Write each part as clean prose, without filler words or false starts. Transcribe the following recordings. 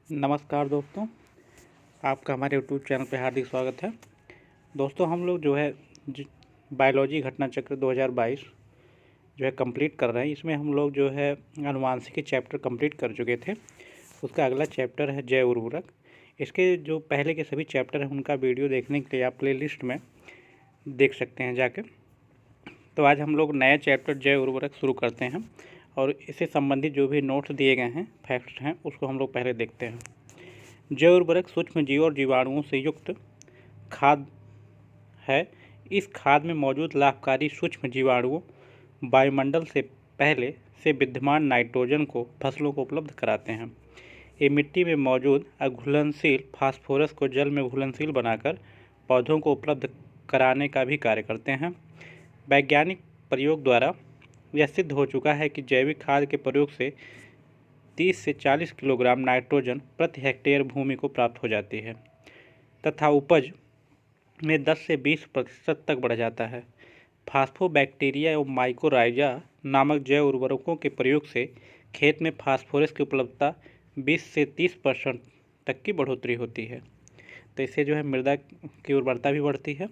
नमस्कार दोस्तों, आपका हमारे यूट्यूब चैनल पे हार्दिक स्वागत है। दोस्तों, हम लोग जो है बायोलॉजी घटना चक्र 2022 जो है कंप्लीट कर रहे हैं। इसमें हम लोग जो है अनुवांशिकी चैप्टर कंप्लीट कर चुके थे। उसका अगला चैप्टर है जैव उर्वरक। इसके जो पहले के सभी चैप्टर हैं उनका वीडियो देखने के लिए आप प्ले लिस्ट में देख सकते हैं जाके। तो आज हम लोग नया चैप्टर जैव उर्वरक शुरू करते हैं और इससे संबंधित जो भी नोट्स दिए गए हैं, फैक्ट्स हैं, उसको हम लोग पहले देखते हैं। जैव उर्वरक सूक्ष्म जीव और जीवाणुओं से युक्त खाद है। इस खाद में मौजूद लाभकारी सूक्ष्म जीवाणुओं वायुमंडल से पहले से विद्यमान नाइट्रोजन को फसलों को उपलब्ध कराते हैं। ये मिट्टी में मौजूद अघुलनशील फास्फोरस को जल में घुलनशील बनाकर पौधों को उपलब्ध कराने का भी कार्य करते हैं। वैज्ञानिक प्रयोग द्वारा यह सिद्ध हो चुका है कि जैविक खाद के प्रयोग से 30 से 40 किलोग्राम नाइट्रोजन प्रति हेक्टेयर भूमि को प्राप्त हो जाती है तथा उपज में 10 से 20% तक बढ़ जाता है। फास्फोबैक्टीरिया एवं माइकोराइजा नामक जैव उर्वरकों के प्रयोग से खेत में फास्फोरस की उपलब्धता 20 से 30% तक की बढ़ोतरी होती है। तो इससे जो है मृदा की उर्वरता भी बढ़ती है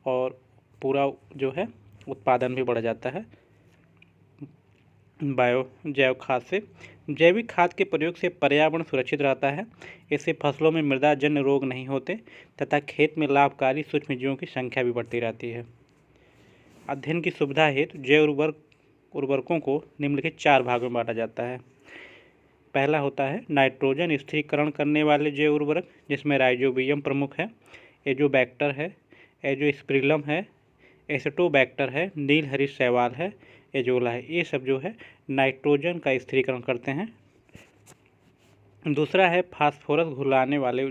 और पूरा जो है उत्पादन भी बढ़ जाता है जैव खाद से। जैविक खाद के प्रयोग से पर्यावरण सुरक्षित रहता है। इससे फसलों में मृदाजन्य रोग नहीं होते तथा खेत में लाभकारी सूक्ष्मजीवों की संख्या भी बढ़ती रहती है। अध्ययन की सुविधा हेतु जैव उर्वरकों को निम्नलिखित 4 भागों में बांटा जाता है। पहला होता है नाइट्रोजन स्थिरीकरण करने वाले जैव उर्वरक, जिसमें राइजोबियम प्रमुख है, एजोबैक्टर है, एजोस्पिरिलम है, एसिटोबैक्टर है, नील हरी शैवाल है, एजोला है। ये सब जो है नाइट्रोजन का स्थिरीकरण करते हैं। दूसरा है फास्फोरस घुलाने वाले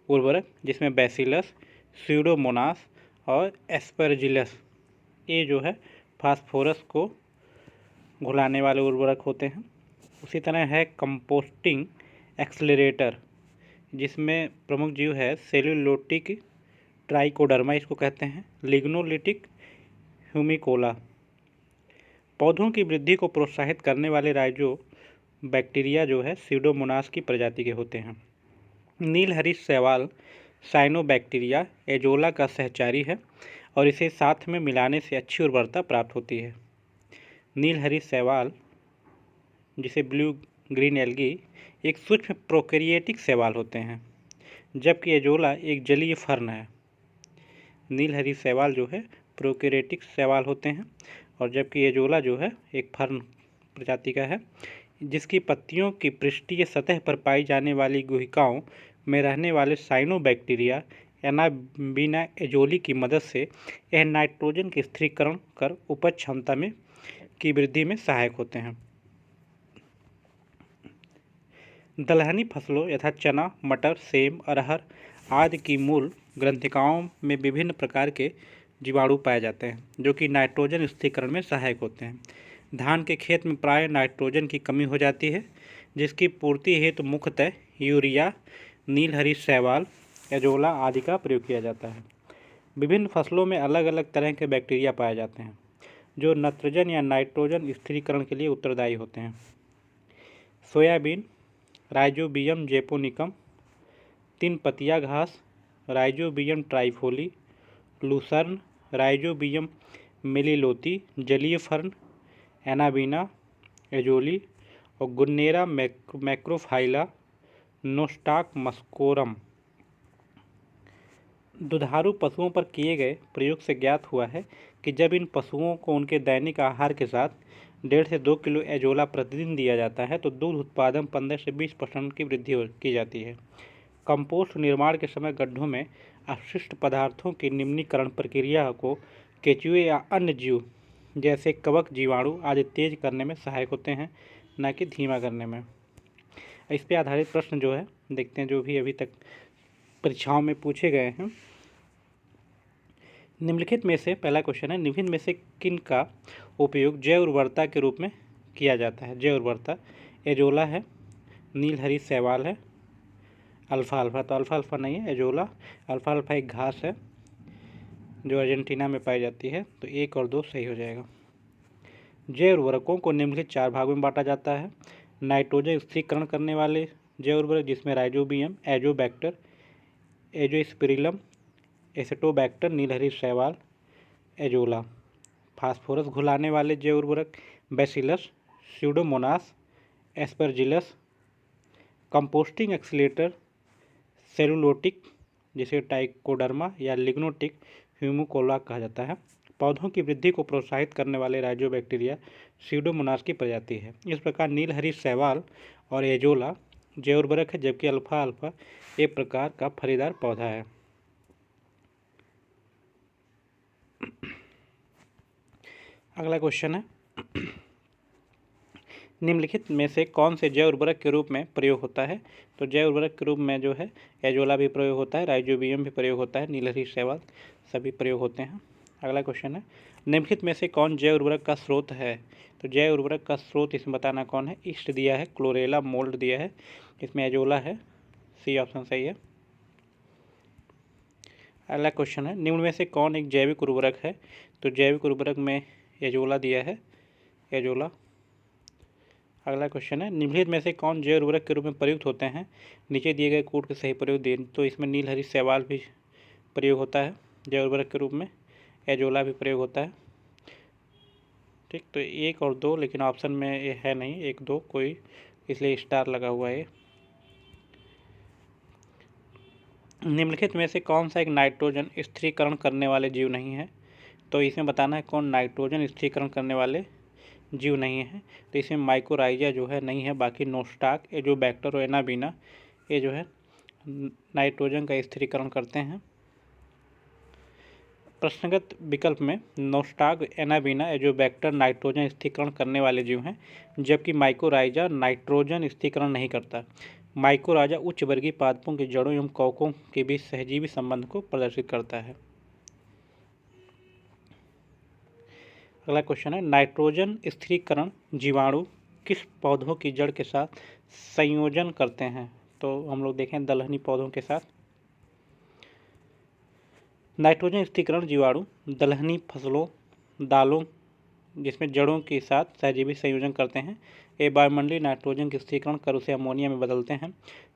उर्वरक, जिसमें बैसिलस, स्यूडोमोनास और एस्परजिलस ये जो है फास्फोरस को घुलाने वाले उर्वरक होते हैं। उसी तरह है कंपोस्टिंग एक्सेलरेटर, जिसमें प्रमुख जीव है सेलुलोटिक ट्राइकोडर्मा इसको कहते हैं, लिग्नोलिटिक ह्यूमिकोला। पौधों की वृद्धि को प्रोत्साहित करने वाले राइजो बैक्टीरिया जो है स्यूडोमोनास की प्रजाति के होते हैं। नील हरी शैवाल साइनोबैक्टीरिया एजोला का सहचारी है और इसे साथ में मिलाने से अच्छी उर्वरता प्राप्त होती है। नील हरी शैवाल, जिसे ब्लू ग्रीन एल्गी, एक सूक्ष्म प्रोकैरियोटिक शैवाल होते हैं, जबकि एजोला एक जलीय फर्न है। नील हरी शैवाल जो है प्रोकैरियोटिक शैवाल होते हैं और जबकि एजोला जो है एक फर्न प्रजाति का है, जिसकी पत्तियों की पृष्ठीय सतह पर पाई जाने वाली गुहिकाओं में रहने वाले साइनोबैक्टीरिया एनाबीना एजोली की मदद से यह नाइट्रोजन के स्थिरीकरण कर उपज क्षमता में की वृद्धि में सहायक होते हैं। दलहनी फसलों यथा चना, मटर, सेम, अरहर आदि की मूल ग्रंथिकाओं में विभिन्न प्रकार के जीवाणु पाए जाते हैं, जो कि नाइट्रोजन स्थिरीकरण में सहायक होते हैं। धान के खेत में प्राय नाइट्रोजन की कमी हो जाती है, जिसकी पूर्ति हेतु मुख्यतः यूरिया, नील हरी शैवाल, एजोला आदि का प्रयोग किया जाता है। विभिन्न फसलों में अलग अलग तरह के बैक्टीरिया पाए जाते हैं, जो नाइट्रोजन या नाइट्रोजन स्थिरीकरण के लिए उत्तरदायी होते हैं। सोयाबीन राइजोबियम जेपोनिकम, 3 पतिया घास राइजोबियम ट्राइफोली, लूसर्न राइजोबियम मेलिलोती, जलीय फर्न एनाबीना एजोली और गुन्नेरा मैक्रोफाइला नोस्टाक मस्कोरम। दुधारू पशुओं पर किए गए प्रयोग से ज्ञात हुआ है कि जब इन पशुओं को उनके दैनिक आहार के साथ 1.5 से 2 किलो एजोला प्रतिदिन दिया जाता है तो दूध उत्पादन 15 से 20% की वृद्धि की जाती है। कंपोस्ट निर्माण के समय गड्ढों में अपशिष्ट पदार्थों की निम्नीकरण प्रक्रिया को केंचुए या अन्य जीव जैसे कवक जीवाणु आदि तेज करने में सहायक होते हैं, न कि धीमा करने में। इस पर आधारित प्रश्न जो है देखते हैं, जो भी अभी तक परीक्षाओं में पूछे गए हैं। निम्नलिखित में से पहला क्वेश्चन है, निम्न में से किन का उपयोग जैव उर्वरता के रूप में किया जाता है? जैव उर्वरता एजोला है, नील हरी शैवाल है, अल्फा अल्फा, तो अल्फा अल्फा नहीं है, एजोला। अल्फा अल्फा एक घास है जो अर्जेंटीना में पाई जाती है, तो 1 और 2 सही हो जाएगा। जैव उर्वरकों को निम्नलिखित 4 भागों में बांटा जाता है। नाइट्रोजन स्थिरीकरण करने वाले जैव उर्वरक जिसमें राइजोबियम, एजोबैक्टर, एजोस्पिरिलम, एसिटोबैक्टर, नीलहरी शैवाल, एजोला। फास्फोरस घुलाने वाले जैव उर्वरक Bacillus, Pseudomonas, Aspergillus. Composting accelerator cellulolytic जिसे टाइकोडर्मा या लिग्नोटिक ह्यूमुकोला कहा जाता है। पौधों की वृद्धि को प्रोत्साहित करने वाले राइजोबैक्टीरिया स्यूडोमोनास की प्रजाति है। इस प्रकार नीलहरी शैवाल और एजोला जैव उर्वरक है, जबकि अल्फा अल्फा एक प्रकार का फलीदार पौधा है। अगला क्वेश्चन है, निम्नलिखित में से कौन से जैव उर्वरक के रूप में प्रयोग होता है? तो जैव उर्वरक के रूप में जो है एजोला भी प्रयोग होता है, राइजोबियम भी प्रयोग होता है, नीलहरी शैवाल सभी प्रयोग होते हैं। अगला क्वेश्चन है, निम्नलिखित में से कौन जैव उर्वरक का स्रोत है? तो जैव उर्वरक का स्रोत इसमें बताना कौन है? ईस्ट दिया है, क्लोरेला मोल्ड दिया है, इसमें एजोला है, सी ऑप्शन सही है। अगला क्वेश्चन है, निम्न में से कौन एक जैविक उर्वरक है? तो जैविक उर्वरक में एजोला दिया है, एजोला। अगला क्वेश्चन है, निम्नलिखित में से कौन जैव उर्वरक के रूप में प्रयुक्त होते हैं? नीचे दिए गए कोड के सही प्रयोग दें। तो इसमें नीलहरी शैवाल भी प्रयोग होता है जैव उर्वरक के रूप में, एजोला भी प्रयोग होता है। ठीक, तो 1 और 2, लेकिन ऑप्शन में ये है नहीं 1 2 कोई, इसलिए स्टार लगा हुआ है। निम्नलिखित में से कौन सा एक नाइट्रोजन स्थिरीकरण करने वाले जीव नहीं है? तो इसमें बताना है कौन नाइट्रोजन स्थिरीकरण करने वाले जीव नहीं है। तो इसमें माइकोराइजा जो है नहीं है, बाकी नोस्टाक, एजोबैक्टर और एनाबीना ये जो है नाइट्रोजन का स्थिरीकरण करते हैं। प्रश्नगत विकल्प में नोस्टाक, एनाबीना, एजोबैक्टर नाइट्रोजन स्थिरीकरण करने वाले जीव हैं, जबकि माइकोराइजा नाइट्रोजन स्थिरीकरण नहीं करता। माइकोराइजा उच्च वर्गीय पादपों की जड़ों एवं कवकों के बीच सहजीवी संबंध को प्रदर्शित करता है। अगला क्वेश्चन है, नाइट्रोजन स्थिरीकरण जीवाणु किस पौधों की जड़ के साथ संयोजन करते हैं? तो हम लोग देखें दलहनी पौधों के साथ। नाइट्रोजन स्थिरीकरण जीवाणु दलहनी फसलों, दालों जिसमें जड़ों के साथ सहजीवी संयोजन करते हैं। ये वायुमंडलीय नाइट्रोजन के स्थिरीकरण कर उसे अमोनिया में बदलते हैं,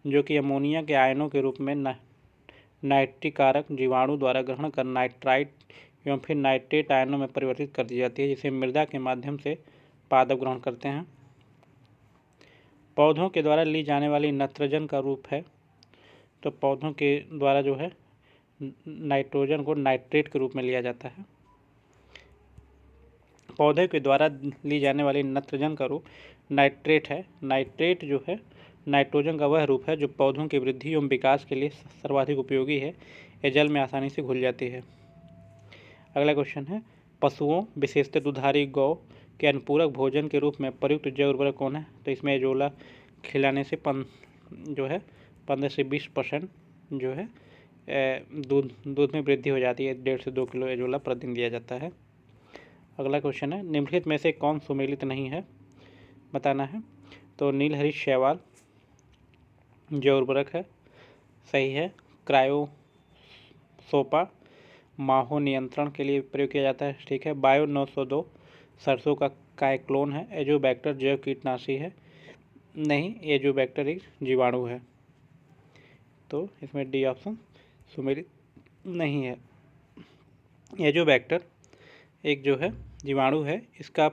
जो कि अमोनिया के आयनों के रूप में नाइट्रिकारक जीवाणु द्वारा ग्रहण कर नाइट्राइट एवं फिर नाइट्रेट आयनों में परिवर्तित कर दी जाती है, जिसे मृदा के माध्यम से पादप ग्रहण करते हैं। पौधों के द्वारा ली जाने वाली नाइट्रोजन का रूप है, तो पौधों के द्वारा जो है नाइट्रोजन को नाइट्रेट के रूप में लिया जाता है। पौधे के द्वारा ली जाने वाली नाइट्रोजन का रूप नाइट्रेट है। नाइट्रेट जो है नाइट्रोजन का वह रूप है जो पौधों की वृद्धि एवं विकास के लिए सर्वाधिक उपयोगी है। यह जल में आसानी से घुल जाती है। अगला क्वेश्चन है, पशुओं विशेषतः दुधारी गौ के अनुपूरक भोजन के रूप में प्रयुक्त जैव उर्वरक कौन है? तो इसमें एजोला खिलाने से 15 से 20% जो है दूध में वृद्धि हो जाती है। 1.5 से 2 किलो एजोला प्रतिदिन दिया जाता है। अगला क्वेश्चन है, निम्नलिखित में से कौन सुमेलित नहीं है? बताना है। तो नीलहरी शैवाल जैव उर्वरक है, सही है। क्रायोसोपा माहो नियंत्रण के लिए प्रयोग किया जाता है, ठीक है। बायो 902 सरसों का कायक्लोन है। एजोबैक्टर जैव कीटनाशी है, नहीं, एजोबैक्टर एक जीवाणु है, तो इसमें डी ऑप्शन सुमेलित नहीं है। एजोबैक्टर एक जो है जीवाणु है, इसका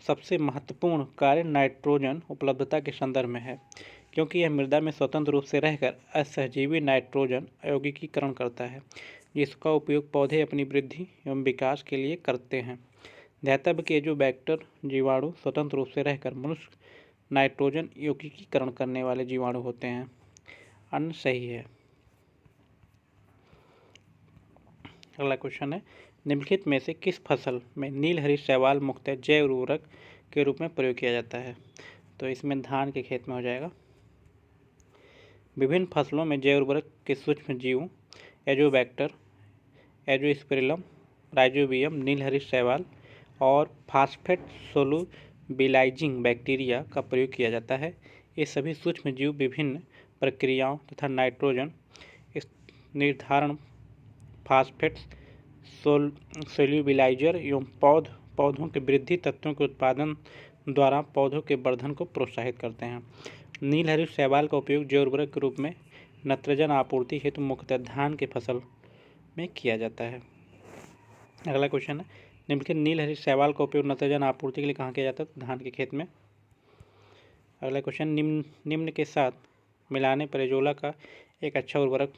सबसे महत्वपूर्ण कार्य नाइट्रोजन उपलब्धता के संदर्भ में है, क्योंकि यह मृदा में स्वतंत्र रूप से रहकर असहजीवी नाइट्रोजन अयौगिकीकरण करता है, जिसका उपयोग पौधे अपनी वृद्धि एवं विकास के लिए करते हैं। ध्यातव्य कि एजोबैक्टर जीवाणु स्वतंत्र रूप से रहकर मनुष्य नाइट्रोजन यौगिकीकरण करने वाले जीवाणु होते हैं। अन्य सही है। अगला क्वेश्चन है, निम्नलिखित में से किस फसल में नीलहरी शैवाल मुख्यतः जैव उर्वरक के रूप में प्रयोग किया जाता है? तो इसमें धान के खेत में हो जाएगा। विभिन्न फसलों में जैव उर्वरक के सूक्ष्म जीवों एजोबैक्टर, एजोस्पिरिलम, राइजोबियम, नीलहरी शैवाल और फास्फेट सोलुबिलाइजिंग बैक्टीरिया का प्रयोग किया जाता है। ये सभी सूक्ष्म जीव विभिन्न प्रक्रियाओं तथा नाइट्रोजन निर्धारण, फास्फेट सोल्यूबिलाइजर एवं पौधों के वृद्धि तत्वों के उत्पादन द्वारा पौधों के वर्धन को प्रोत्साहित करते हैं। नीलहरी शैवाल का उपयोग जैव उर्वरक के रूप में नाइट्रोजन आपूर्ति हेतु मुख्यतः धान के फसल में किया जाता है। अगला क्वेश्चन है, निम्नलिखित नीलहरी शैवाल का उपयोग नाइट्रोजन आपूर्ति के लिए कहाँ किया जाता है? धान के खेत में। अगला क्वेश्चन, निम्न के साथ मिलाने पर एजोला का एक अच्छा उर्वरक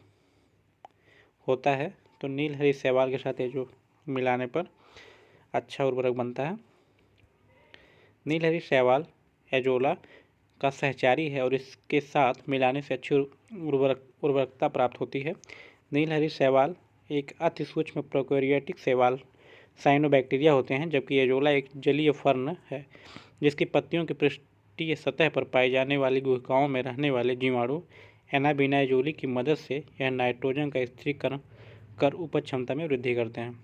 होता है। तो नीलहरी शैवाल के साथ जो मिलाने पर अच्छा उर्वरक बनता है। नीलहरी शैवाल एजोला का सहचारी है और इसके साथ मिलाने से अच्छी उर्वरकता प्राप्त होती है। नीलहरी शैवाल एक अति सूक्ष्म प्रोकैरियोटिक शैवाल साइनोबैक्टीरिया होते हैं, जबकि एजोला एक जलीय फर्न है जिसकी पत्तियों की पृष्ठीय सतह पर पाई जाने वाली गुहिकाओं में रहने वाले जीवाणु एनाबीना एजोली की मदद से यह नाइट्रोजन का स्थिरीकरण कर उपज क्षमता में वृद्धि करते हैं।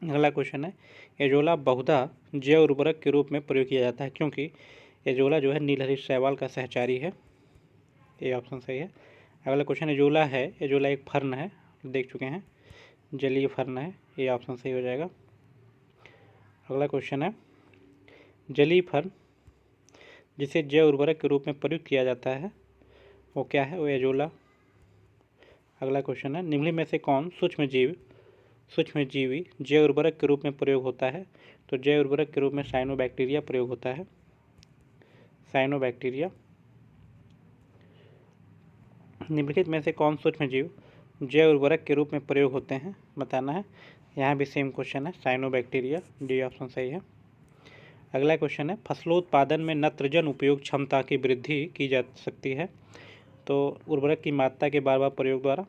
अगला क्वेश्चन है, एजोला बहुधा जैव उर्वरक के रूप में प्रयोग किया जाता है क्योंकि एजोला जो है नीलहरी शैवाल का सहचारी है। ये ऑप्शन सही है। अगला क्वेश्चन, एजोला एक फर्न है, देख चुके हैं, जलीय फर्न है। ये ऑप्शन सही हो जाएगा। अगला क्वेश्चन है, जलीय फर्न जिसे जैव उर्वरक के रूप में प्रयुक्त किया जाता है वो क्या है? वो एजोला। अगला क्वेश्चन है, निम्नलिखित में से कौन सूक्ष्मजीवी जैव उर्वरक के रूप में प्रयोग होता है? तो जैव उर्वरक के रूप में साइनोबैक्टीरिया प्रयोग होता है। साइनोबैक्टीरिया। निम्नलिखित में से कौन सूक्ष्मजीव जैव उर्वरक के रूप में प्रयोग होते हैं? बताना है। यहाँ भी सेम क्वेश्चन है, साइनोबैक्टीरिया। डी ऑप्शन सही है। अगला क्वेश्चन है, फसलोत्पादन में नाइट्रोजन उपयोग क्षमता की वृद्धि की जा सकती है। तो उर्वरक की मात्रा के बार बार प्रयोग द्वारा,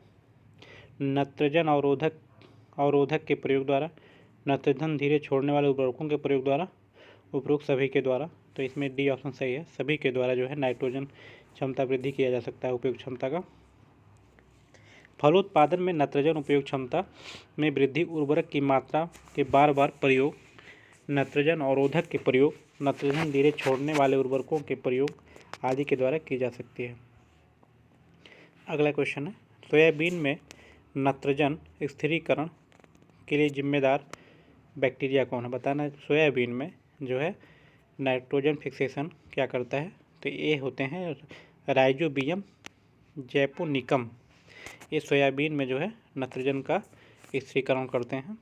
नाइट्रोजन अवरोधक के प्रयोग द्वारा, नाइट्रोजन धीरे छोड़ने वाले उर्वरकों के प्रयोग द्वारा, उपरोक्त सभी के द्वारा। तो इसमें डी ऑप्शन सही है, सभी के द्वारा जो है नाइट्रोजन क्षमता वृद्धि किया जा सकता है, उपयोग क्षमता का। फलोत्पादन में नाइट्रोजन उपयोग क्षमता में वृद्धि उर्वरक की मात्रा के बार बार प्रयोग, नाइट्रोजन अवरोधक के प्रयोग, नाइट्रोजन धीरे छोड़ने वाले उर्वरकों के प्रयोग आदि के द्वारा की जा सकती है। अगला क्वेश्चन है, सोयाबीन में नाइट्रोजन स्थिरीकरण के लिए जिम्मेदार बैक्टीरिया कौन है? बताना है। सोयाबीन में जो है नाइट्रोजन फिक्सेशन क्या करता है? तो ये होते हैं राइजोबियम जैपोनिकम। ये सोयाबीन में जो है नाइट्रोजन का स्थिरीकरण करते हैं।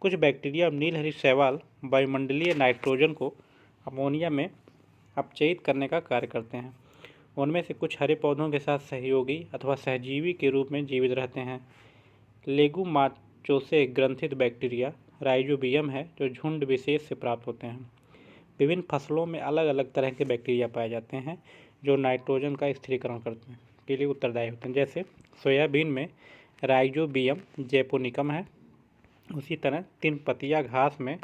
कुछ बैक्टीरिया नीलहरी शैवाल वायुमंडलीय नाइट्रोजन को अमोनिया में अपचयित करने का कार्य करते हैं। उनमें से कुछ हरे पौधों के साथ सहयोगी अथवा सहजीवी के रूप में जीवित रहते हैं। लेगुमाचोसे ग्रंथित बैक्टीरिया राइजोबियम है जो झुंड विशेष से प्राप्त होते हैं। विभिन्न फसलों में अलग अलग तरह के बैक्टीरिया पाए जाते हैं जो नाइट्रोजन का स्थिरीकरण करते हैं के लिए उत्तरदायी होते हैं। जैसे सोयाबीन में राइजोबियम जैपोनिकम है, उसी तरह तीन पतिया घास में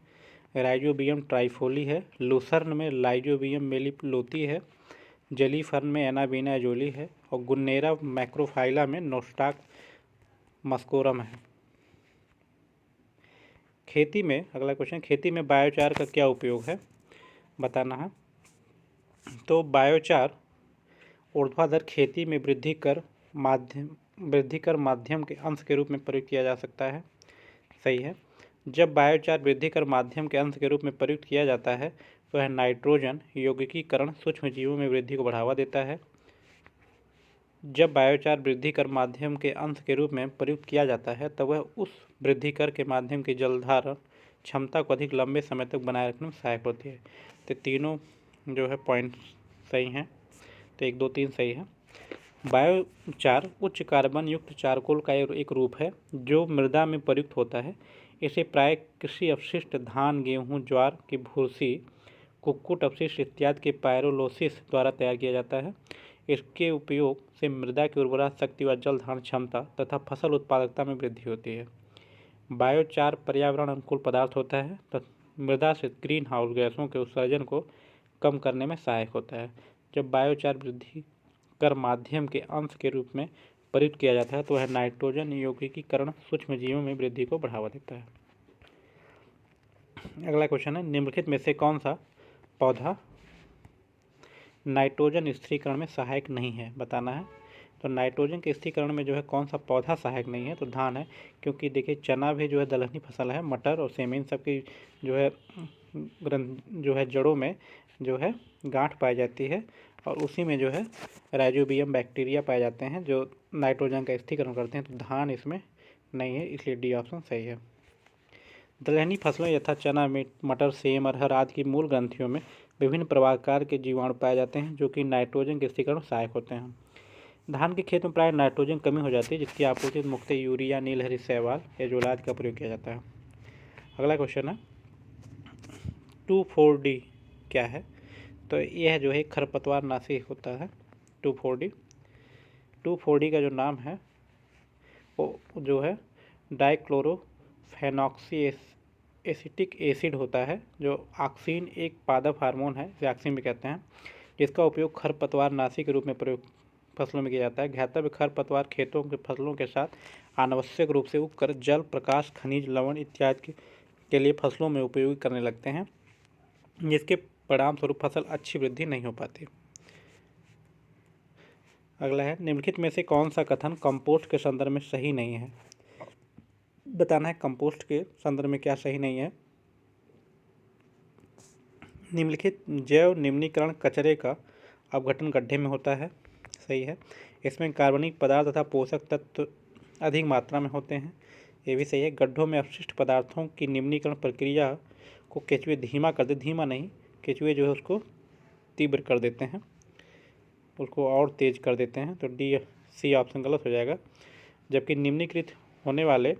राइजोबियम ट्राइफोली है, लूसर्न में राइजोबियम मेलिलोती है, जली फर्न में एनाबीना एजोली है और गुन्नेरा मैक्रोफाइला में नोस्टाक मस्कोरम है। खेती में, अगला क्वेश्चन, खेती में बायोचार का क्या उपयोग है? बताना है। तो बायोचार ऊर्ध्वाधर खेती में वृद्धि कर माध्यम के अंश के रूप में प्रयुक्त किया जा सकता है। सही है। जब बायोचार वृद्धि कर माध्यम के अंश के रूप में प्रयुक्त किया जाता है तो यह नाइट्रोजन यौगिकीकरण सूक्ष्मजीवों में वृद्धि को बढ़ावा देता है। जब बायोचार वृद्धि कर माध्यम के अंश के रूप में प्रयुक्त किया जाता है तब वह उस वृद्धि कर के माध्यम की जलधारण क्षमता को अधिक लंबे समय तक बनाए रखने में सहायक होती है। तो तीनों जो है पॉइंट सही हैं। तो 1, 2, 3 सही है। बायोचार उच्च कार्बन युक्त चारकोल का एक रूप है जो मृदा में प्रयुक्त होता है। इसे प्राय कृषि अपशिष्ट, धान, गेहूँ, ज्वार की भूसी, कुक्कुट अपशिष्ट इत्यादि के पायरोलोसिस द्वारा तैयार किया जाता है। इसके उपयोग से मृदा की उर्वरा शक्ति व जल धारण क्षमता तथा फसल उत्पादकता में वृद्धि होती है। बायोचार पर्यावरण अनुकूल पदार्थ होता है तथा मृदा से ग्रीन हाउस गैसों के उत्सर्जन को कम करने में सहायक होता है। जब बायोचार वृद्धि कर माध्यम के अंश के रूप में प्रयुक्त किया जाता है तो वह नाइट्रोजन यौगिकीकरण सूक्ष्मजीवों में वृद्धि को बढ़ावा देता है। अगला क्वेश्चन है, निम्नलिखित में से कौन सा पौधा नाइट्रोजन स्थिरीकरण में सहायक नहीं है? बताना है। तो नाइट्रोजन के स्थिरीकरण में जो है कौन सा पौधा सहायक नहीं है? तो धान है, क्योंकि देखिए चना भी जो है दलहनी फसल है, मटर और सेम इन सब की जो है जड़ों में जो है गांठ पाई जाती है और उसी में जो है राइजोबियम बैक्टीरिया पाए जाते हैं जो नाइट्रोजन का स्थिरीकरण करते हैं। तो धान इसमें नहीं है, इसलिए डी ऑप्शन सही है। दलहनी फसलों यथा चना, मटर, सेम, अरहर आदि की मूल ग्रंथियों में विभिन्न प्रकार के जीवाणु पाए जाते हैं जो कि नाइट्रोजन के स्थिरीकरण में सहायक होते हैं। धान के खेत में प्राय नाइट्रोजन कमी हो जाती है, जिसकी आपूर्ति मुख्यतः यूरिया, नीलहरी शैवाल या जोलाद का प्रयोग किया जाता है। अगला क्वेश्चन है 2,4-D क्या है? तो यह जो है खरपतवार नाशी होता है 2,4-D। 2,4-D का जो नाम है वो जो है डाइक्लोरोफेनॉक्सी एसिटिक एसिड होता है, जो ऑक्सीन एक पादप हार्मोन है, इसे ऑक्सीन भी कहते हैं, जिसका उपयोग खरपतवार नाशी के रूप में प्रयोग फसलों में किया जाता है। ज्ञातव्य खरपतवार खेतों के फसलों के साथ अनावश्यक रूप से उगकर जल, प्रकाश, खनिज, लवण इत्यादि के लिए फसलों में उपयोग करने लगते हैं, जिसके परिणाम स्वरूप फसल अच्छी वृद्धि नहीं हो पाती। अगला है निम्नलिखित में से कौन सा कथन कंपोस्ट के संदर्भ में सही नहीं है? बताना है कंपोस्ट के संदर्भ में क्या सही नहीं है। निम्नलिखित जैव निम्नीकरण कचरे का अपघटन गड्ढे में होता है, सही है। इसमें कार्बनिक पदार्थ तथा पोषक तत्व अधिक मात्रा में होते हैं, ये भी सही है। गड्ढों में अपशिष्ट पदार्थों की निम्नीकरण प्रक्रिया को केंचुए धीमा कर देते, धीमा नहीं, केंचुए जो है उसको तीव्र कर देते हैं, उसको और तेज कर देते हैं। तो डी सी ऑप्शन गलत हो जाएगा। जबकि निम्नीकृत होने वाले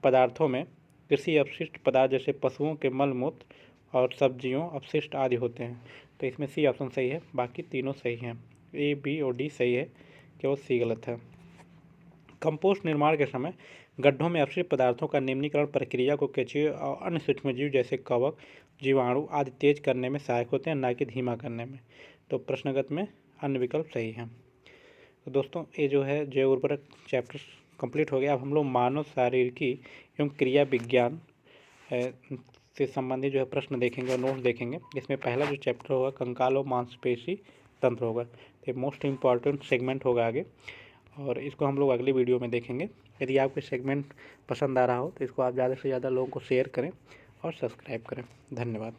पदार्थों में कृषि अपशिष्ट पदार्थ जैसे पशुओं के मल मूत्र और सब्जियों अपशिष्ट आदि होते हैं। तो इसमें सी ऑप्शन सही है, बाकी तीनों सही हैं। ए, बी और डी सही है, केवल सी गलत है। कंपोस्ट निर्माण के समय गड्ढों में अपशिष्ट पदार्थों का निम्नीकरण प्रक्रिया को केंचुए और अन्य सूक्ष्मजीव जैसे कवक, जीवाणु आदि तेज करने में सहायक होते हैं, न कि धीमा करने में। तो प्रश्नगत में अन्य विकल्प सही है। तो दोस्तों ये जो है जैव उर्वरक चैप्टर कंप्लीट हो गया। अब हम लोग मानव शारीरिकी एवं क्रिया विज्ञान से संबंधित जो है प्रश्न देखेंगे और नोट्स देखेंगे। इसमें पहला जो चैप्टर होगा कंकाल और मांसपेशी तंत्र होगा। तो मोस्ट इम्पॉर्टेंट सेगमेंट होगा आगे, और इसको हम लोग अगली वीडियो में देखेंगे। यदि आपको सेगमेंट पसंद आ रहा हो तो इसको आप ज़्यादा से ज़्यादा लोगों को शेयर करें और सब्सक्राइब करें। धन्यवाद।